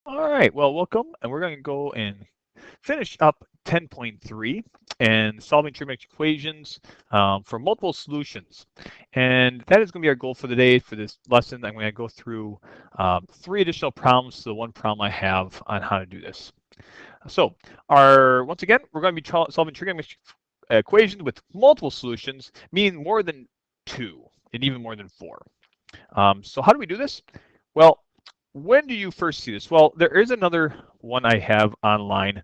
All right, well, welcome, and we're going to go and finish up 10.3 and solving trigonometric equations for multiple solutions. And that is going to be our goal for the day for this lesson. I'm going to go through 3 additional problems to the 1 problem I have on how to do this. So, once again, we're going to be solving trigonometric equations with multiple solutions, meaning more than 2 and even more than 4. So how do we do this? Well, when do you first see this? Well, there is another one I have online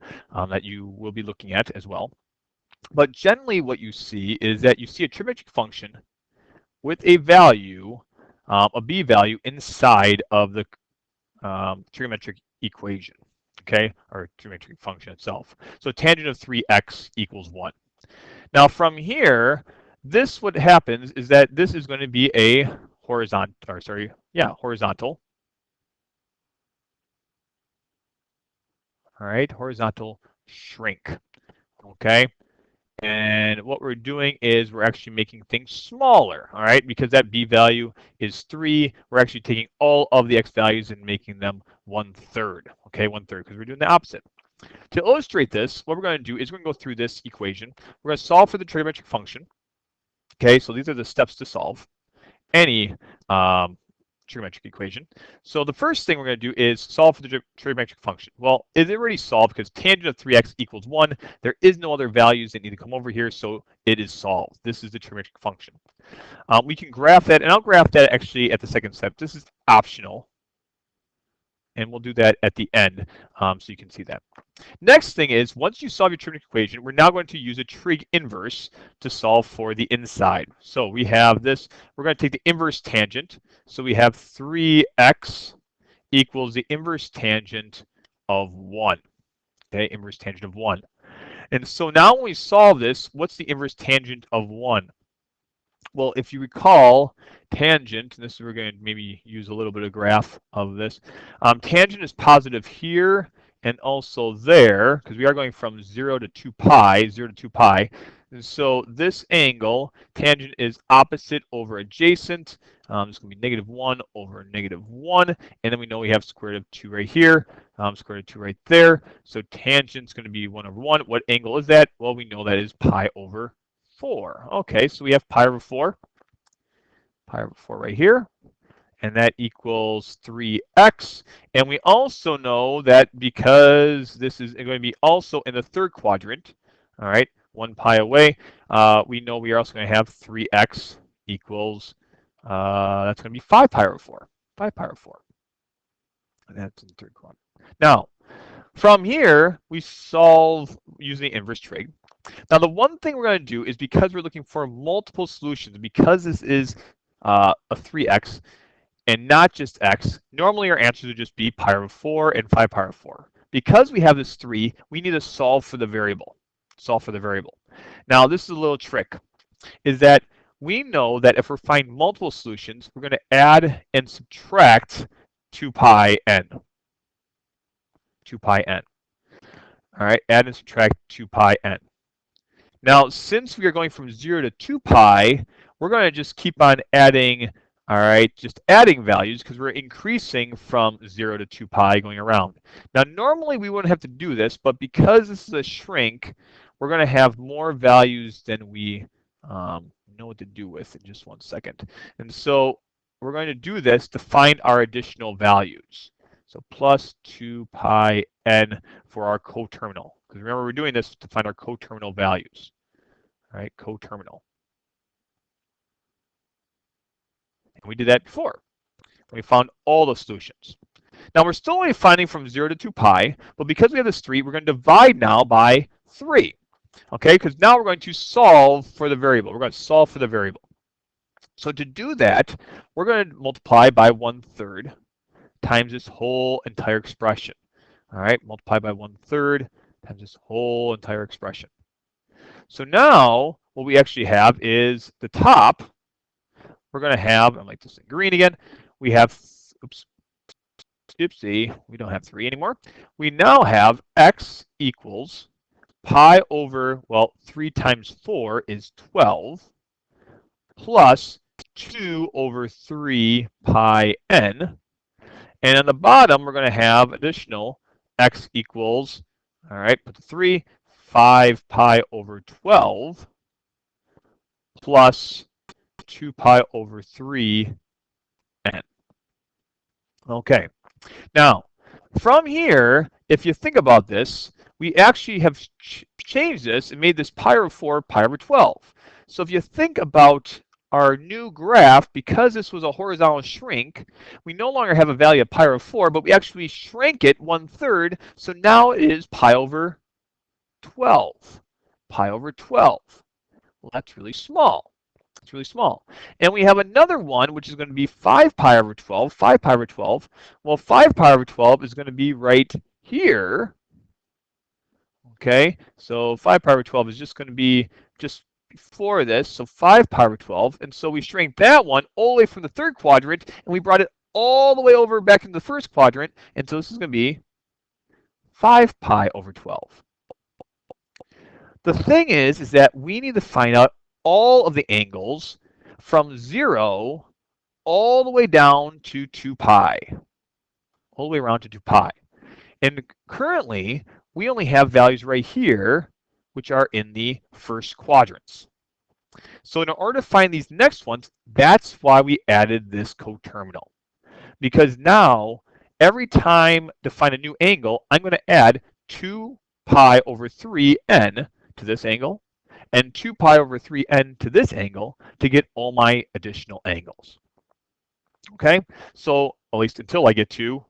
that you will be looking at as well. But generally what you see is that you see a trigonometric function with a value, a b value inside of the trigonometric equation, okay, or trigonometric function itself. So tangent of 3x equals 1. Now from here, what happens is that this is going to be a horizontal, horizontal. All right, horizontal shrink, okay? And what we're doing is we're actually making things smaller, all right? Because that b value is 3, we're actually taking all of the x values and making them 1/3, okay? 1/3, because we're doing the opposite. To illustrate this, what we're going to do is we're going to go through this equation. We're going to solve for the trigonometric function, okay? So these are the steps to solve any trigonometric equation. So the first thing we're going to do is solve for the trigonometric function. Well, it's already solved because tangent of 3x equals 1. There is no other values that need to come over here, so it is solved. This is the trigonometric function. We can graph that, and I'll graph that actually at the second step. This is optional, and we'll do that at the end so you can see that. Next thing is, once you solve your trigonometric equation, we're now going to use a trig inverse to solve for the inside. So we have this, we're going to take the inverse tangent. So we have 3x equals the inverse tangent of 1. Okay, inverse tangent of 1. And so now when we solve this, what's the inverse tangent of 1? Well, if you recall, tangent, and this we're going to maybe use a little bit of graph of this. Tangent is positive here and also there, because we are going from 0 to 2 pi, 0 to 2 pi. And so this angle, tangent is opposite over adjacent. It's going to be -1 over -1. And then we know we have square root of 2 right here, square root of 2 right there. So tangent's going to be 1 over 1. What angle is that? Well, we know that is pi over 4. Okay, so we have pi over 4. Pi over 4 right here. And that equals 3x. And we also know that because this is going to be also in the third quadrant, all right, 1 pi away, we know we are also going to have 3x equals, that's going to be 5 pi over 4. 5 pi over 4. And that's in the third quadrant. Now, from here, we solve using the inverse trig. Now, the one thing we're going to do is because we're looking for multiple solutions, because this is a 3x and not just x, normally our answers would just be pi over 4 and 5 pi over 4. Because we have this 3, we need to solve for the variable. Solve for the variable. Now, this is a little trick, is that we know that if we're finding multiple solutions, we're going to add and subtract 2 pi n. 2 pi n. All right, add and subtract 2 pi n. Now, since we are going from 0 to 2 pi, we're going to just keep on adding, all right, just adding values because we're increasing from 0 to 2 pi going around. Now, normally we wouldn't have to do this, but because this is a shrink, we're going to have more values than we know what to do with in just 1 second. And so we're going to do this to find our additional values. So plus 2 pi n for our coterminal. Because remember, we're doing this to find our coterminal values. All right, coterminal. And we did that before. We found all the solutions. Now, we're still only finding from 0 to 2 pi, but because we have this 3, we're going to divide now by 3. Okay, because now we're going to solve for the variable. We're going to solve for the variable. So to do that, we're going to multiply by 1/3 times this whole entire expression. All right, multiply by 1/3 times this whole entire expression. So now what we actually have is the top. We're going to have, I'll make this in green again. We have, oops, oopsie, we don't have 3 anymore. We now have x equals pi over, well, 3 times 4 is 12 plus 2 over 3 pi n. And on the bottom, we're going to have additional x equals, all right, put the 3, 5 pi over 12 plus 2 pi over 3n. Okay, now from here, if you think about this, we actually have changed this and made this pi over 4 pi over 12. So if you think about our new graph, because this was a horizontal shrink, we no longer have a value of pi over 4, but we actually shrank it 1/3. So now it is pi over 12. Pi over 12. Well, that's really small. It's really small. And we have another one, which is going to be 5 pi over 12, 5 pi over 12. Well, 5 pi over 12 is going to be right here. Okay, so 5 pi over 12 is just going to be just before this, so 5 pi over 12. And so we shrank that one all the way from the third quadrant, and we brought it all the way over back into the first quadrant. And so this is going to be 5 pi over 12. The thing is that we need to find out all of the angles from 0 all the way down to 2 pi, all the way around to 2 pi. And currently, we only have values right here, which are in the first quadrants. So in order to find these next ones, that's why we added this coterminal. Because now, every time to find a new angle, I'm going to add 2 pi over 3n to this angle, and 2 pi over 3n to this angle to get all my additional angles. Okay, so at least until I get to,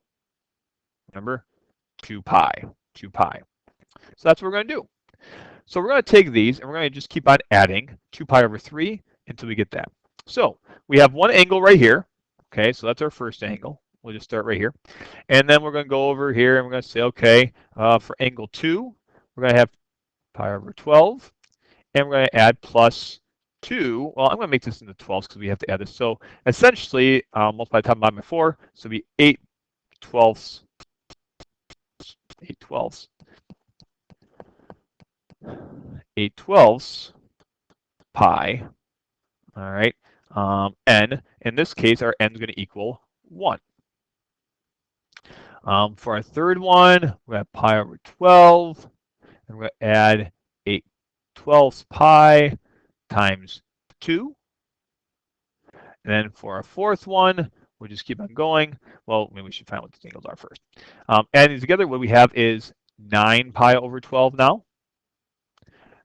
remember, 2 pi. So that's what we're going to do. So we're going to take these and we're going to just keep on adding 2 pi over 3 until we get that. So we have one angle right here. Okay, so that's our first angle. We'll just start right here. And then we're going to go over here and we're going to say, okay, for angle 2, we're going to have pi over 12. And we're going to add plus 2. Well, I'm going to make this into 12s because we have to add this. So essentially, multiply the top by 4. So it'll be 8 twelfths. 8 twelfths. 8 twelfths pi. All right. N. In this case, our n is going to equal 1. For our third one, we have pi over 12. And we're going to add 8 twelfths pi times 2. And then for our fourth one, we'll just keep on going. Well, maybe we should find out what the angles are first. Adding together, what we have is 9 pi over 12 now.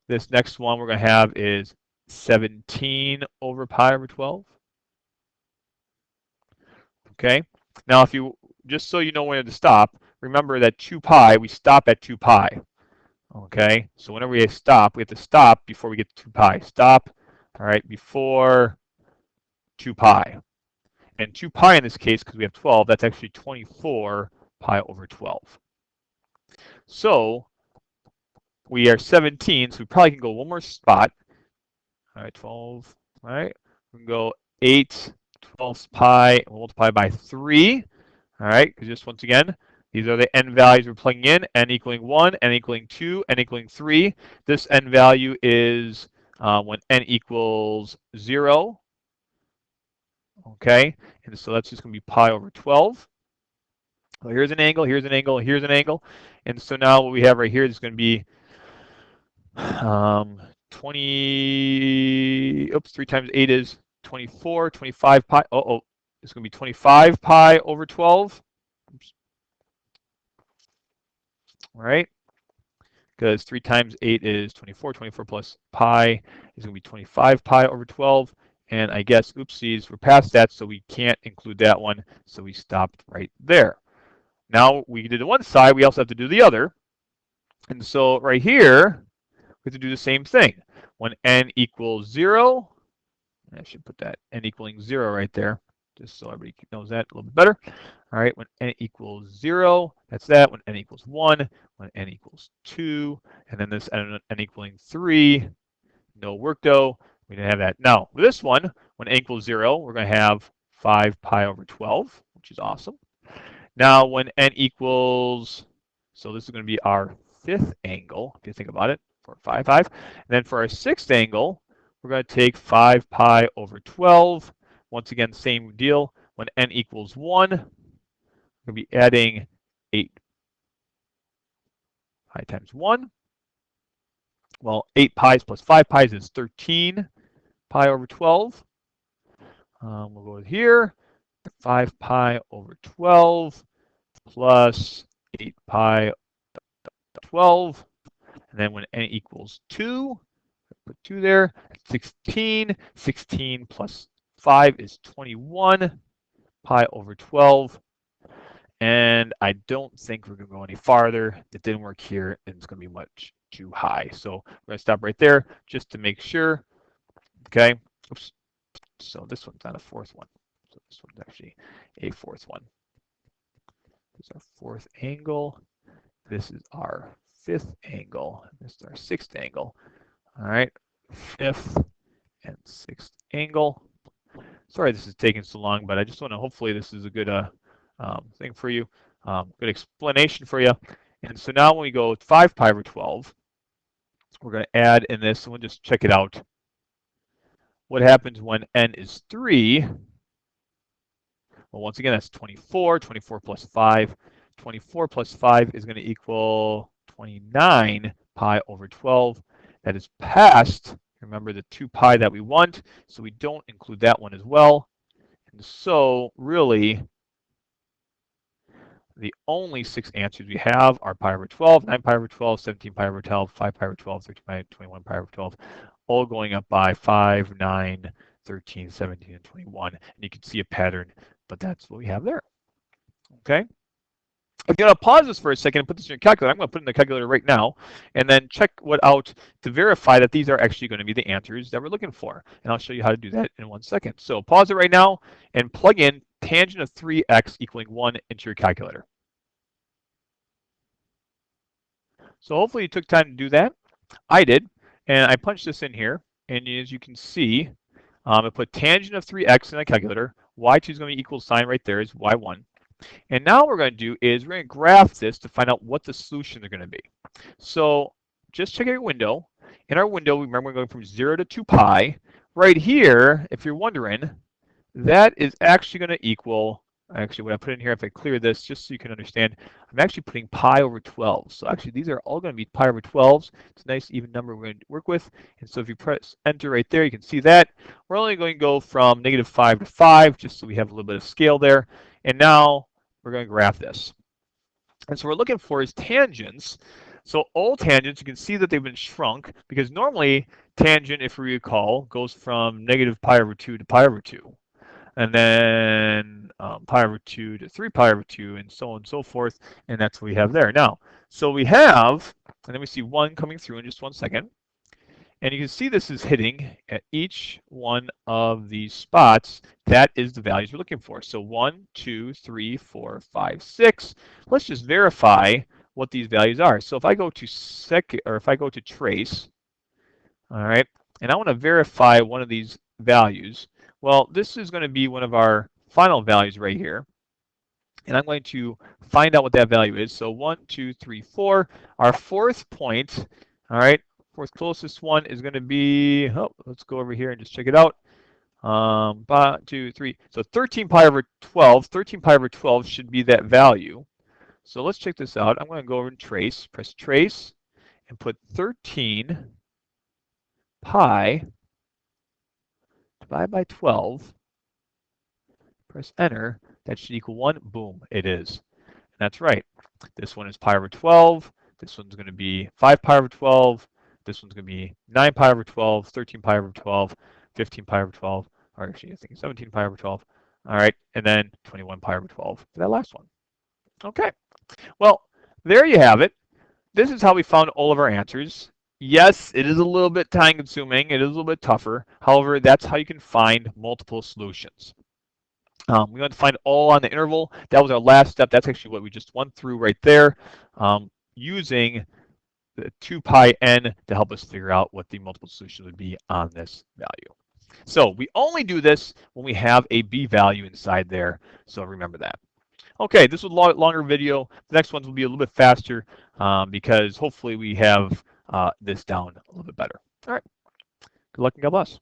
This next one we're going to have is 17 over pi over 12. Okay. Now, if you, just so you know when to stop, remember that 2 pi, we stop at 2 pi. Okay. So whenever we stop, we have to stop before we get to 2 pi. Stop, all right, before 2 pi. And 2 pi in this case, because we have 12, that's actually 24 pi over 12. So we are 17, so we probably can go one more spot. All right, 12, all right. We can go 8 twelfths pi, and we'll multiply by 3. All right, because just once again, these are the n values we're plugging in, n equaling 1, n equaling 2, n equaling 3. This n value is when n equals 0. Okay, and so that's just going to be pi over 12. So here's an angle, here's an angle, here's an angle. And so now what we have right here is going to be 20, oops, 3 times 8 is 24, 25 pi, it's going to be 25 pi over 12. Oops. All right, because 3 times 8 is 24, 24 plus pi is going to be 25 pi over 12. And I guess, oopsies, we're past that, so we can't include that one. So we stopped right there. Now we did the one side, we also have to do the other. And so right here, we have to do the same thing. When n equals 0, I should put that n equaling 0 right there, just so everybody knows that a little bit better. All right, when n equals 0, that's that. When n equals 1, when n equals 2, and then this n equaling 3, no work though. We didn't have that. Now, with this one, when n equals 0, we're going to have 5 pi over 12, which is awesome. Now, when n equals, so this is going to be our fifth angle, if you think about it, for 5, 5. And then for our sixth angle, we're going to take 5 pi over 12. Once again, same deal. When n equals 1, we're going to be adding 8 pi times 1. Well, 8 pi's plus 5 pi's is 13 pi over 12. We'll go here, 5 pi over 12 plus 8 pi 12. And then when n equals 2, put 2 there, 16. 16 plus 5 is 21 pi over 12. And I don't think we're going to go any farther. It didn't work here, and it's going to be much too high. So we're going to stop right there just to make sure. Okay. Oops. So this one's not a fourth one. So this one's actually a fourth one. This is our fourth angle. This is our fifth angle. This is our sixth angle. All right. Fifth and sixth angle. Sorry this is taking so long, but I just want to, hopefully this is a good thing for you, good explanation for you. And so now when we go 5 pi over 12, we're going to add in this, and we'll just check it out. What happens when n is 3? Well, once again, that's 24. 24 plus 5. 24 plus 5 is going to equal 29 pi over 12. That is past, remember, the 2 pi that we want, so we don't include that one as well. And so really, the only 6 answers we have are pi over 12, 9 pi over 12, 17 pi over 12, 5 pi over 12, 13 pi, 21 pi over 12, all going up by 5, 9, 13, 17, and 21. And you can see a pattern, but that's what we have there. Okay. If you want to pause this for a second and put this in your calculator, I'm going to put it in the calculator right now, and then check what out to verify that these are actually going to be the answers that we're looking for. And I'll show you how to do that in 1 second. So pause it right now and plug in tangent of 3x equaling 1 into your calculator. So hopefully you took time to do that. I did, and I punched this in here, and as you can see, I put tangent of 3x in the calculator. Y2 is going to be equal sign right there is y1. And now what we're going to do is we're going to graph this to find out what the solutions are going to be. So just check out your window. In our window, remember we're going from 0 to 2 pi. Right here, if you're wondering, that is actually going to equal, actually what I put in here, if I clear this just so you can understand, I'm actually putting pi over 12. So actually these are all going to be pi over 12s. It's a nice even number we're going to work with. And so if you press enter right there, you can see that. We're only going to go from -5 to 5, just so we have a little bit of scale there. And now we're going to graph this. And so what we're looking for is tangents. So all tangents, you can see that they've been shrunk, because normally tangent, if we recall, goes from -pi over 2 to pi over 2. And then pi over 2 to 3 pi over 2, and so on and so forth. And that's what we have there. Now, so we have, and then we see 1 coming through in just 1 second. And you can see this is hitting at each one of these spots. That is the values we're looking for. So 1, 2, 3, 4, 5, 6. Let's just verify what these values are. So if I go to trace, all right, and I want to verify one of these values, well, this is going to be one of our final values right here. And I'm going to find out what that value is. So 1, 2, 3, 4. Our fourth point, all right, fourth closest one is going to be, let's go over here and just check it out. 1, 2, 3. So 13 pi over 12. 13 pi over 12 should be that value. So let's check this out. I'm going to go over and trace, press trace, and put 13 pi divided by 12. Press enter. That should equal 1. Boom, it is. And that's right. This one is pi over 12. This one's going to be 5 pi over 12. This one's going to be 9 pi over 12, 13 pi over 12, 15 pi over 12, or actually I think 17 pi over 12. All right, and then 21 pi over 12 for that last one. Okay, well, there you have it. This is how we found all of our answers. Yes, it is a little bit time consuming. It is a little bit tougher. However, that's how you can find multiple solutions. We want to find all on the interval. That was our last step. That's actually what we just went through right there, using the 2 pi n to help us figure out what the multiple solution would be on this value. So we only do this when we have a b value inside there. So remember that. Okay, this was a longer video. The next ones will be a little bit faster because hopefully we have this down a little bit better. All right, good luck and God bless.